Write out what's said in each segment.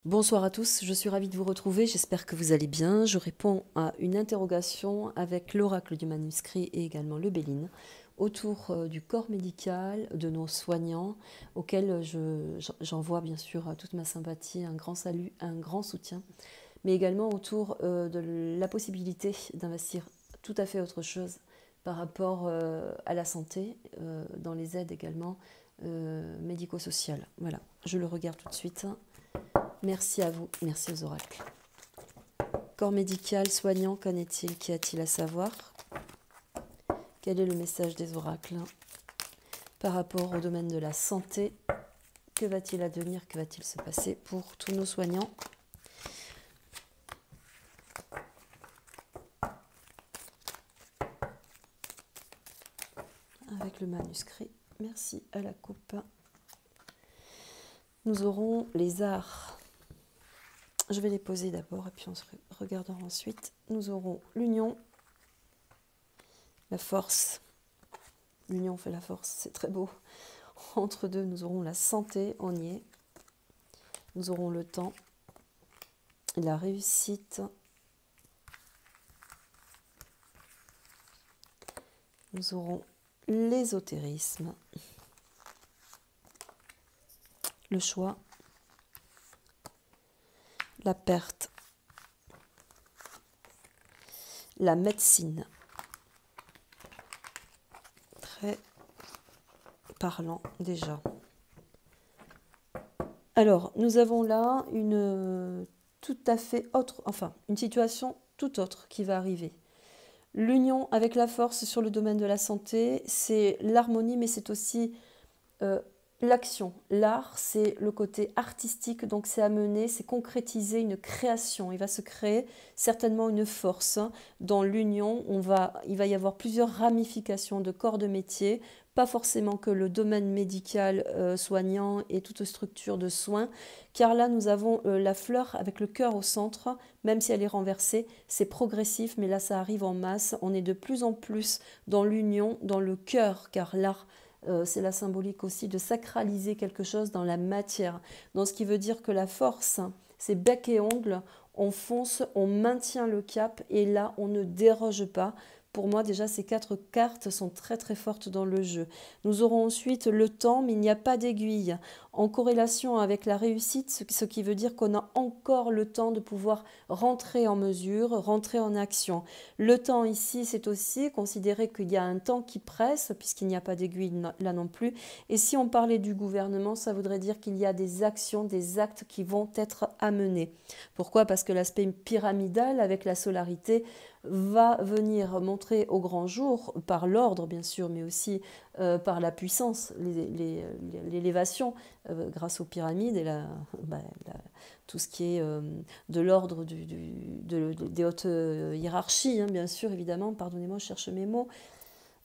Bonsoir à tous, je suis ravie de vous retrouver, j'espère que vous allez bien. Je réponds à une interrogation avec l'oracle du manuscrit et également le Béline autour du corps médical, de nos soignants, auxquels j'envoie bien sûr toute ma sympathie, un grand salut, un grand soutien, mais également autour de la possibilité d'investir tout à fait autre chose par rapport à la santé, dans les aides également médico-sociales. Voilà, je le regarde tout de suite. Merci à vous, merci aux oracles. Corps médical, soignant, qu'en est-il? Qu'y a-t-il à savoir? Quel est le message des oracles par rapport au domaine de la santé? Que va-t-il advenir? Que va-t-il se passer pour tous nos soignants? Avec le manuscrit, merci à la coupe. Nous aurons les arts. Je vais les poser d'abord et puis on se regardera ensuite. Nous aurons l'union, la force. L'union fait la force, c'est très beau. Entre deux, nous aurons la santé, on y est. Nous aurons le temps, la réussite. Nous aurons l'ésotérisme, le choix, la perte, la médecine. Très parlant déjà. Alors, nous avons là une tout à fait autre, enfin, une situation tout autre qui va arriver. L'union avec la force sur le domaine de la santé, c'est l'harmonie, mais c'est aussi l'action. L'art, c'est le côté artistique, donc c'est amener, c'est concrétiser une création. Il va se créer certainement une force. Dans l'union, il va y avoir plusieurs ramifications de corps de métier, pas forcément que le domaine médical soignant et toute structure de soins, car là nous avons la fleur avec le cœur au centre, même si elle est renversée, c'est progressif, mais là ça arrive en masse, on est de plus en plus dans l'union, dans le cœur, car l'art c'est la symbolique aussi de sacraliser quelque chose dans la matière. Donc ce qui veut dire que la force, c'est bec et ongle, on fonce, on maintient le cap et là on ne déroge pas. Pour moi déjà ces 4 cartes sont très très fortes dans le jeu. Nous aurons ensuite le temps, mais il n'y a pas d'aiguille. En corrélation avec la réussite, ce qui veut dire qu'on a encore le temps de pouvoir rentrer en mesure, rentrer en action. Le temps ici, c'est aussi considérer qu'il y a un temps qui presse, puisqu'il n'y a pas d'aiguille là non plus. Et si on parlait du gouvernement, ça voudrait dire qu'il y a des actions, des actes qui vont être amenés. Pourquoi? Parce que l'aspect pyramidal avec la solarité va venir montrer au grand jour, par l'ordre bien sûr, mais aussi par la puissance, l'élévation grâce aux pyramides et tout ce qui est de l'ordre des hautes hiérarchies, hein, bien sûr, évidemment, pardonnez-moi, je cherche mes mots.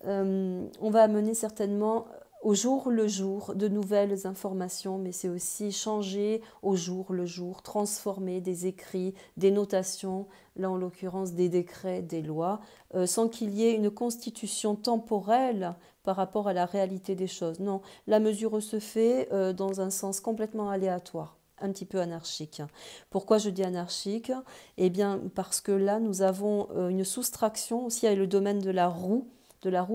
On va amener certainement au jour le jour de nouvelles informations, mais c'est aussi changer au jour le jour, transformer des écrits, des notations, là en l'occurrence des décrets, des lois, sans qu'il y ait une constitution temporelle par rapport à la réalité des choses. Non, la mesure se fait dans un sens complètement aléatoire, un petit peu anarchique. Pourquoi je dis anarchique? Eh bien parce que là nous avons une soustraction aussi avec le domaine de la roue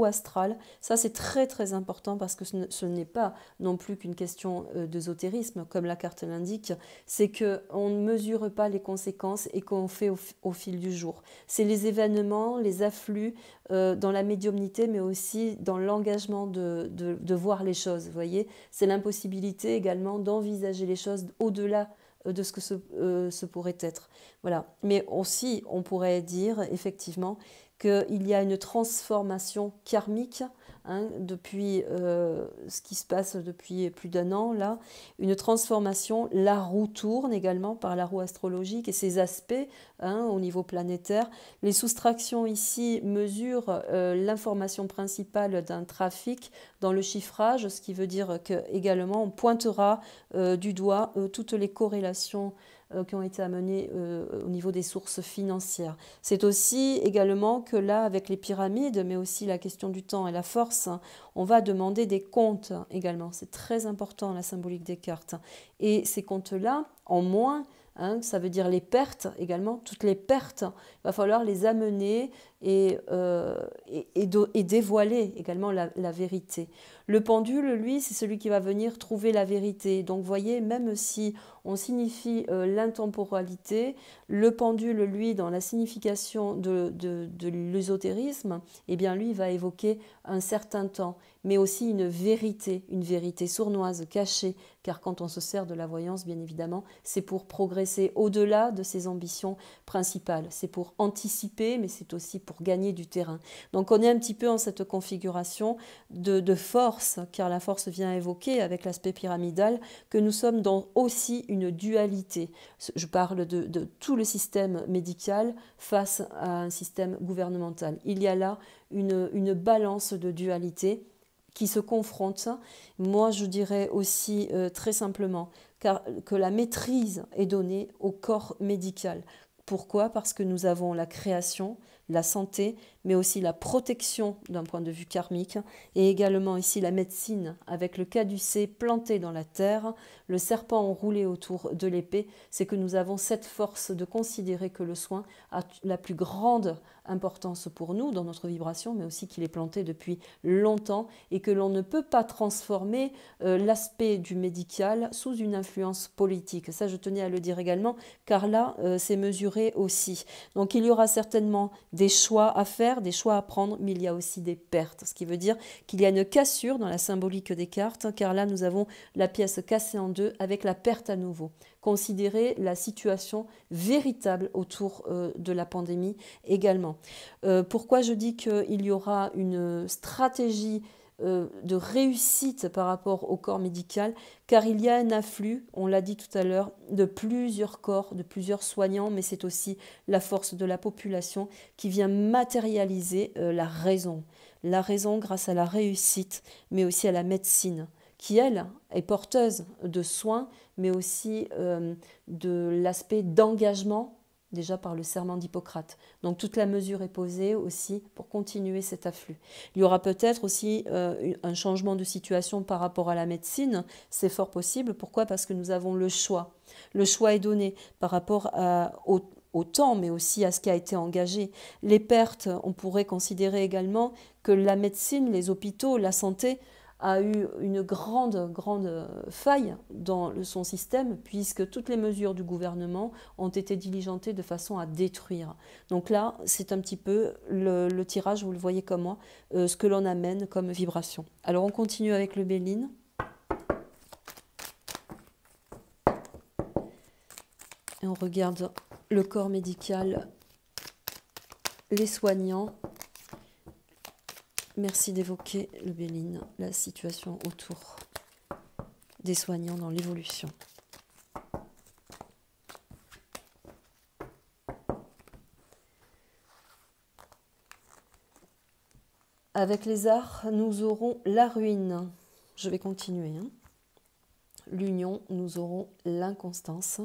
astrale. Ça, c'est très très important parce que ce n'est pas non plus qu'une question d'ésotérisme, comme la carte l'indique, c'est qu'on ne mesure pas les conséquences et qu'on fait au fil du jour. C'est les événements, les afflux dans la médiumnité, mais aussi dans l'engagement de voir les choses, vous voyez. C'est l'impossibilité également d'envisager les choses au-delà de ce que ce pourrait être. Voilà. Mais aussi, on pourrait dire effectivement qu'il y a une transformation karmique hein, depuis ce qui se passe depuis plus d'un an, là, une transformation, la roue tourne également par la roue astrologique et ses aspects hein, au niveau planétaire. Les soustractions ici mesurent l'information principale d'un trafic dans le chiffrage, ce qui veut dire que également on pointera du doigt toutes les corrélations qui ont été amenés au niveau des sources financières. C'est aussi également que là, avec les pyramides, mais aussi la question du temps et la force, on va demander des comptes également. C'est très important, la symbolique des cartes. Et ces comptes-là, en moins, hein, ça veut dire les pertes également, toutes les pertes, il va falloir les amener et dévoiler également la vérité. Le pendule, lui, c'est celui qui va venir trouver la vérité. Donc, vous voyez, même si on signifie l'intemporalité, le pendule, lui, dans la signification de l'ésotérisme, eh bien, lui, va évoquer un certain temps, mais aussi une vérité sournoise, cachée, car quand on se sert de la voyance, bien évidemment, c'est pour progresser au-delà de ses ambitions principales. C'est pour anticiper, mais c'est aussi pour gagner du terrain. Donc, on est un petit peu en cette configuration de force, car la force vient évoquer, avec l'aspect pyramidal, que nous sommes dans aussi une dualité. Je parle de tout le système médical face à un système gouvernemental. Il y a là une balance de dualité qui se confrontent. Moi, je dirais aussi très simplement que la maîtrise est donnée au corps médical. Pourquoi? Parce que nous avons la création, la santé, mais aussi la protection d'un point de vue karmique, et également ici la médecine, avec le caducée planté dans la terre, le serpent enroulé autour de l'épée. C'est que nous avons cette force de considérer que le soin a la plus grande importance pour nous dans notre vibration, mais aussi qu'il est planté depuis longtemps et que l'on ne peut pas transformer l'aspect du médical sous une influence politique. Ça, je tenais à le dire également, car là, c'est mesuré aussi. Donc, il y aura certainement des choix à faire, des choix à prendre, mais il y a aussi des pertes. Ce qui veut dire qu'il y a une cassure dans la symbolique des cartes, car là, nous avons la pièce cassée en deux avec la perte à nouveau. Considérer la situation véritable autour de la pandémie également. Pourquoi je dis qu'il y aura une stratégie de réussite par rapport au corps médical, car il y a un afflux, on l'a dit tout à l'heure, de plusieurs corps, de plusieurs soignants, mais c'est aussi la force de la population qui vient matérialiser la raison grâce à la réussite, mais aussi à la médecine, qui, elle, est porteuse de soins, mais aussi de l'aspect d'engagement, déjà par le serment d'Hippocrate. Donc toute la mesure est posée aussi pour continuer cet afflux. Il y aura peut-être aussi un changement de situation par rapport à la médecine, c'est fort possible. Pourquoi? Parce que nous avons le choix. Le choix est donné par rapport au temps, mais aussi à ce qui a été engagé. Les pertes, on pourrait considérer également que la médecine, les hôpitaux, la santé a eu une grande faille dans son système, puisque toutes les mesures du gouvernement ont été diligentées de façon à détruire. Donc là, c'est un petit peu le tirage, vous le voyez comme moi, ce que l'on amène comme vibration. Alors on continue avec le Béline. Et on regarde le corps médical, les soignants. Merci d'évoquer le Béline, la situation autour des soignants dans l'évolution. Avec les arts, nous aurons la ruine. Je vais continuer. L'union, nous aurons l'inconstance.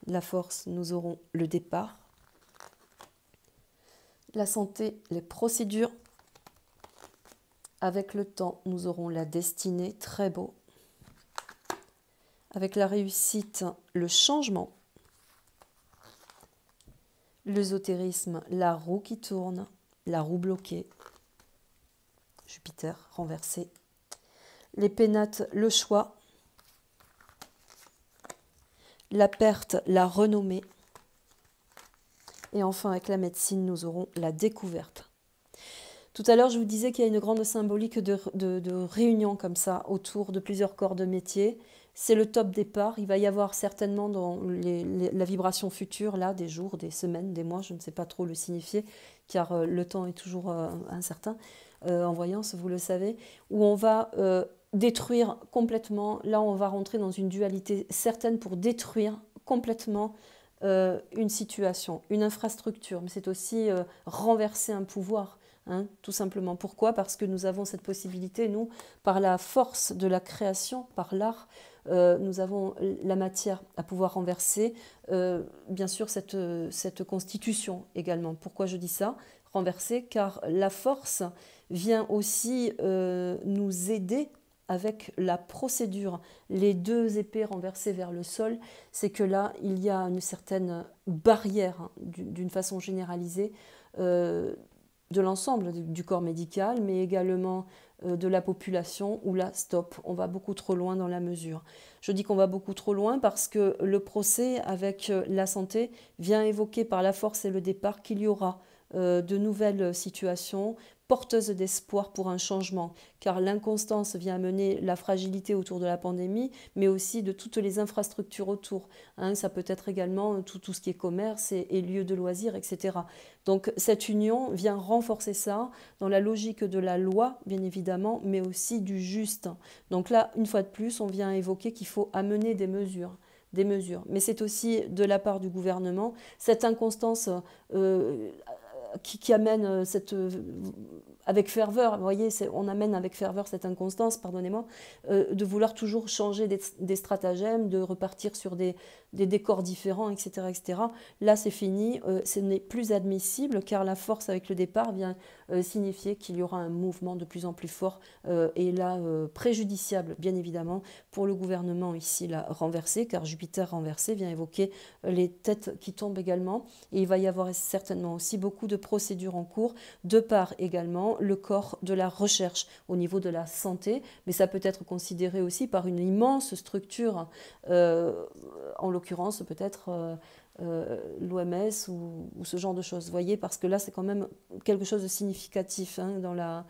La force, nous aurons le départ. La santé, les procédures. Avec le temps, nous aurons la destinée, très beau. Avec la réussite, le changement. L'ésotérisme, la roue qui tourne, la roue bloquée. Jupiter renversé. Les pénates, le choix. La perte, la renommée. Et enfin, avec la médecine, nous aurons la découverte. Tout à l'heure, je vous disais qu'il y a une grande symbolique de réunion comme ça, autour de plusieurs corps de métier. C'est le top départ. Il va y avoir certainement dans la vibration future, là, des jours, des semaines, des mois, je ne sais pas trop le signifier, car le temps est toujours incertain, en voyance, vous le savez, où on va détruire complètement. Là, on va rentrer dans une dualité certaine pour détruire complètement une situation, une infrastructure, mais c'est aussi renverser un pouvoir, tout simplement. Pourquoi? Parce que nous avons cette possibilité, nous, par la force de la création, par l'art, nous avons la matière à pouvoir renverser, bien sûr cette constitution également. Pourquoi je dis ça? Renverser, car la force vient aussi nous aider avec la procédure. Les deux épées renversées vers le sol, c'est que là, il y a une certaine barrière, hein, d'une façon généralisée, de l'ensemble du corps médical, mais également de la population, où là, stop, on va beaucoup trop loin dans la mesure. Je dis qu'on va beaucoup trop loin parce que le procès avec la santé vient évoquer par la force et le départ qu'il y aura de nouvelles situations porteuses d'espoir pour un changement, car l'inconstance vient amener la fragilité autour de la pandémie, mais aussi de toutes les infrastructures autour. Hein, ça peut être également tout ce qui est commerce et lieux de loisirs, etc. Donc cette union vient renforcer ça dans la logique de la loi, bien évidemment, mais aussi du juste. Donc là, une fois de plus, on vient évoquer qu'il faut amener des mesures. Mais c'est aussi de la part du gouvernement cette inconstance qui amène avec ferveur, vous voyez, on amène avec ferveur cette inconstance, pardonnez-moi, de vouloir toujours changer des stratagèmes, de repartir sur des décors différents, etc., etc. Là, c'est fini, ce n'est plus admissible, car la force avec le départ vient signifier qu'il y aura un mouvement de plus en plus fort, et là, préjudiciable, bien évidemment, pour le gouvernement ici, là, renversé, car Jupiter renversé vient évoquer les têtes qui tombent également, et il va y avoir certainement aussi beaucoup de procédures en cours, de part également le corps de la recherche au niveau de la santé, mais ça peut être considéré aussi par une immense structure, en l'occurrence peut-être l'OMS ou ce genre de choses, vous voyez, parce que là c'est quand même quelque chose de significatif, hein, dans la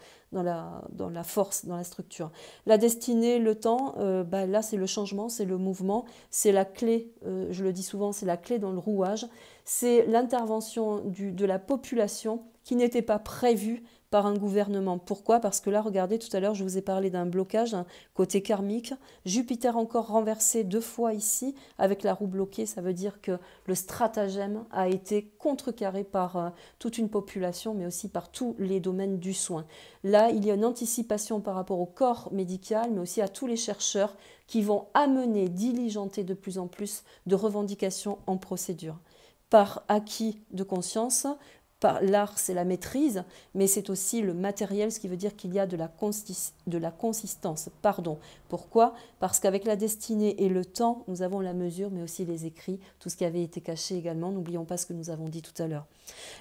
force, dans la structure. La destinée, le temps, là c'est le changement, c'est le mouvement, c'est la clé, je le dis souvent, c'est la clé dans le rouage, c'est l'intervention de la population qui n'était pas prévue par un gouvernement. Pourquoi? Parce que là, regardez, tout à l'heure, je vous ai parlé d'un blocage, hein, côté karmique. Jupiter encore renversé 2 fois ici, avec la roue bloquée, ça veut dire que le stratagème a été contrecarré par toute une population, mais aussi par tous les domaines du soin. Là, il y a une anticipation par rapport au corps médical, mais aussi à tous les chercheurs qui vont amener, diligenter de plus en plus de revendications en procédure. Par acquis de conscience, l'art, c'est la maîtrise, mais c'est aussi le matériel, ce qui veut dire qu'il y a de la consistance. Pardon. Pourquoi? Parce qu'avec la destinée et le temps, nous avons la mesure, mais aussi les écrits, tout ce qui avait été caché également. N'oublions pas ce que nous avons dit tout à l'heure.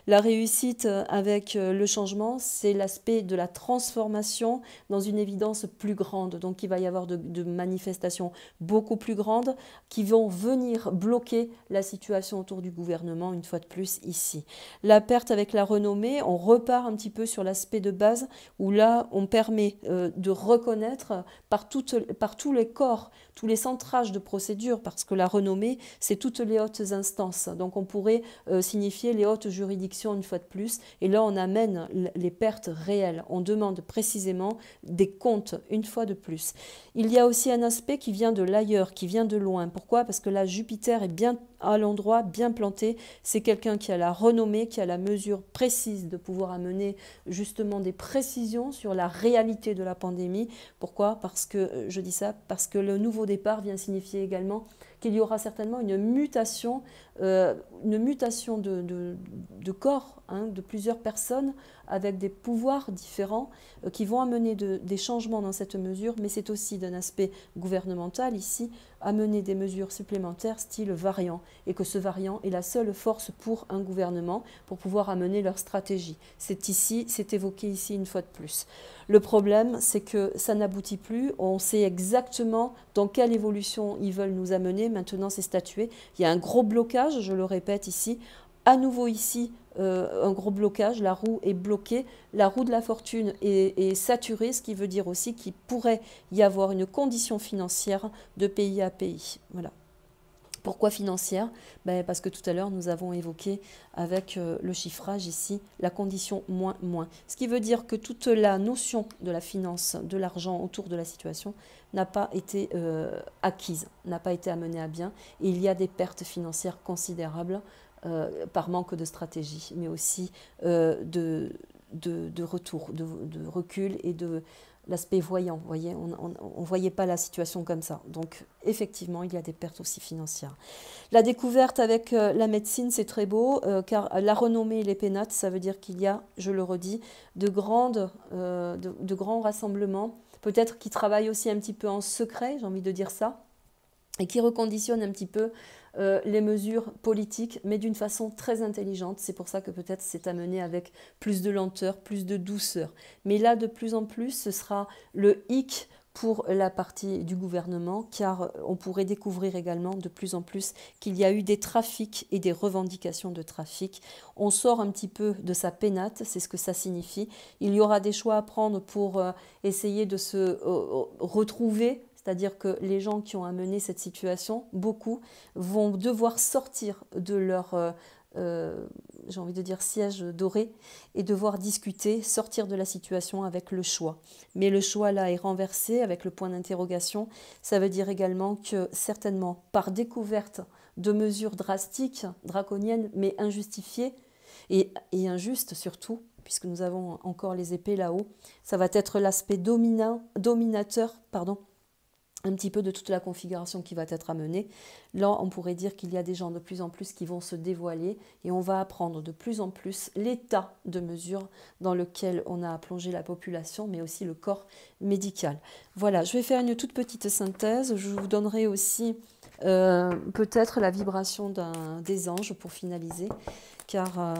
La réussite avec le changement, c'est l'aspect de la transformation dans une évidence plus grande. Donc il va y avoir de manifestations beaucoup plus grandes qui vont venir bloquer la situation autour du gouvernement, une fois de plus ici. La perte avec la renommée, on repart un petit peu sur l'aspect de base où là on permet de reconnaître par tous les corps, tous les centrages de procédure, parce que la renommée, c'est toutes les hautes instances. Donc on pourrait signifier les hautes juridictions une fois de plus, et là on amène les pertes réelles. On demande précisément des comptes une fois de plus. Il y a aussi un aspect qui vient de l'ailleurs, qui vient de loin. Pourquoi? Parce que là Jupiter est bien à l'endroit, bien planté. C'est quelqu'un qui a la renommée, qui a la mesure précise de pouvoir amener justement des précisions sur la réalité de la pandémie. Pourquoi? Parce que, je dis ça, parce que le nouveau départ vient signifier également qu'il y aura certainement une mutation de corps, hein, de plusieurs personnes avec des pouvoirs différents qui vont amener des changements dans cette mesure, mais c'est aussi d'un aspect gouvernemental ici, amener des mesures supplémentaires style variant, et que ce variant est la seule force pour un gouvernement pour pouvoir amener leur stratégie. C'est évoqué ici une fois de plus. Le problème, c'est que ça n'aboutit plus, on sait exactement dans quelle évolution ils veulent nous amener, maintenant c'est statué. Il y a un gros blocage, je le répète ici, à nouveau ici, un gros blocage, la roue est bloquée, la roue de la fortune est saturée, ce qui veut dire aussi qu'il pourrait y avoir une condition financière de pays à pays. Voilà. Pourquoi financière? Parce que tout à l'heure, nous avons évoqué avec le chiffrage ici la condition moins. Ce qui veut dire que toute la notion de la finance, de l'argent autour de la situation n'a pas été acquise, n'a pas été amenée à bien. Et il y a des pertes financières considérables par manque de stratégie, mais aussi de retour, de recul et l'aspect voyant, vous voyez, on ne voyait pas la situation comme ça. Donc effectivement, il y a des pertes aussi financières. La découverte avec la médecine, c'est très beau, car la renommée et les pénates, ça veut dire qu'il y a, je le redis, de grands rassemblements, peut-être qui travaillent aussi un petit peu en secret, j'ai envie de dire ça, et qui reconditionnent un petit peu les mesures politiques, mais d'une façon très intelligente. C'est pour ça que peut-être c'est amené avec plus de lenteur, plus de douceur. Mais là, de plus en plus, ce sera le hic pour la partie du gouvernement, car on pourrait découvrir également de plus en plus qu'il y a eu des trafics et des revendications de trafic. On sort un petit peu de sa pénate, c'est ce que ça signifie. Il y aura des choix à prendre pour essayer de se retrouver, c'est-à-dire que les gens qui ont amené cette situation, beaucoup, vont devoir sortir de leur, j'ai envie de dire, siège doré et devoir discuter, sortir de la situation avec le choix. Mais le choix là est renversé avec le point d'interrogation. Ça veut dire également que certainement par découverte de mesures drastiques, draconiennes, mais injustifiées et injustes surtout, puisque nous avons encore les épées là-haut, ça va être l'aspect dominateur, un petit peu de toute la configuration qui va être amenée. Là, on pourrait dire qu'il y a des gens de plus en plus qui vont se dévoiler et on va apprendre de plus en plus l'état de mesure dans lequel on a plongé la population, mais aussi le corps médical. Voilà, je vais faire une toute petite synthèse. Je vous donnerai aussi peut-être la vibration des anges pour finaliser, car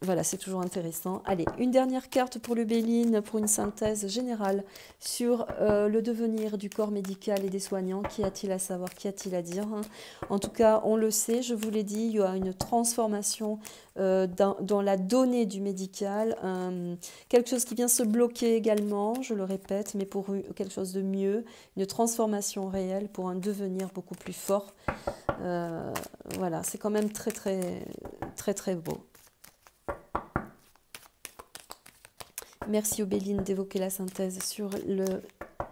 voilà, c'est toujours intéressant. Allez, une dernière carte pour le Béline, pour une synthèse générale sur le devenir du corps médical et des soignants. Qu'y a-t-il à savoir, qu'y a-t-il à dire, hein? En tout cas, on le sait, je vous l'ai dit, il y a une transformation dans la donnée du médical. Quelque chose qui vient se bloquer également, je le répète, mais pour quelque chose de mieux. Une transformation réelle pour un devenir beaucoup plus fort. Voilà, c'est quand même très, très, très, très beau. Merci aux Bélines d'évoquer la synthèse sur le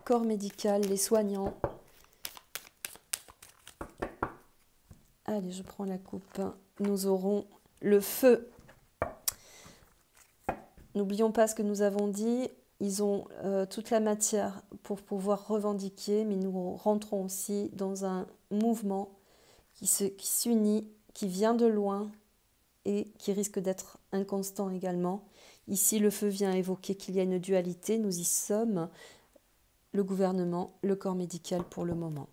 corps médical, les soignants. Allez, je prends la coupe. Nous aurons le feu. N'oublions pas ce que nous avons dit. Ils ont toute la matière pour pouvoir revendiquer, mais nous rentrons aussi dans un mouvement qui s'unit, qui vient de loin et qui risque d'être inconstant également. Ici, le feu vient évoquer qu'il y a une dualité. Nous y sommes, le gouvernement, le corps médical pour le moment.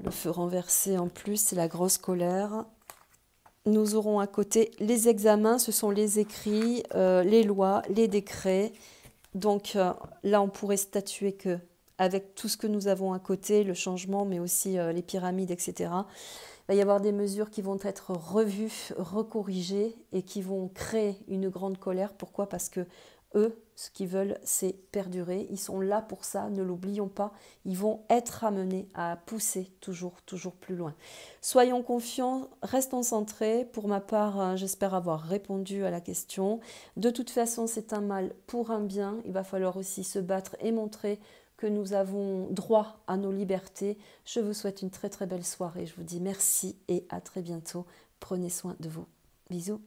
Le feu renversé en plus, c'est la grosse colère. Nous aurons à côté les examens, ce sont les écrits, les lois, les décrets. Donc là, on pourrait statuer que avec tout ce que nous avons à côté, le changement, mais aussi les pyramides, etc., il va y avoir des mesures qui vont être revues, recorrigées et qui vont créer une grande colère. Pourquoi ? Parce que eux, ce qu'ils veulent, c'est perdurer. Ils sont là pour ça, ne l'oublions pas. Ils vont être amenés à pousser toujours plus loin. Soyons confiants, restons centrés. Pour ma part, j'espère avoir répondu à la question. De toute façon, c'est un mal pour un bien. Il va falloir aussi se battre et montrer que nous avons droit à nos libertés. Je vous souhaite une très très belle soirée. Je vous dis merci et à très bientôt. Prenez soin de vous. Bisous.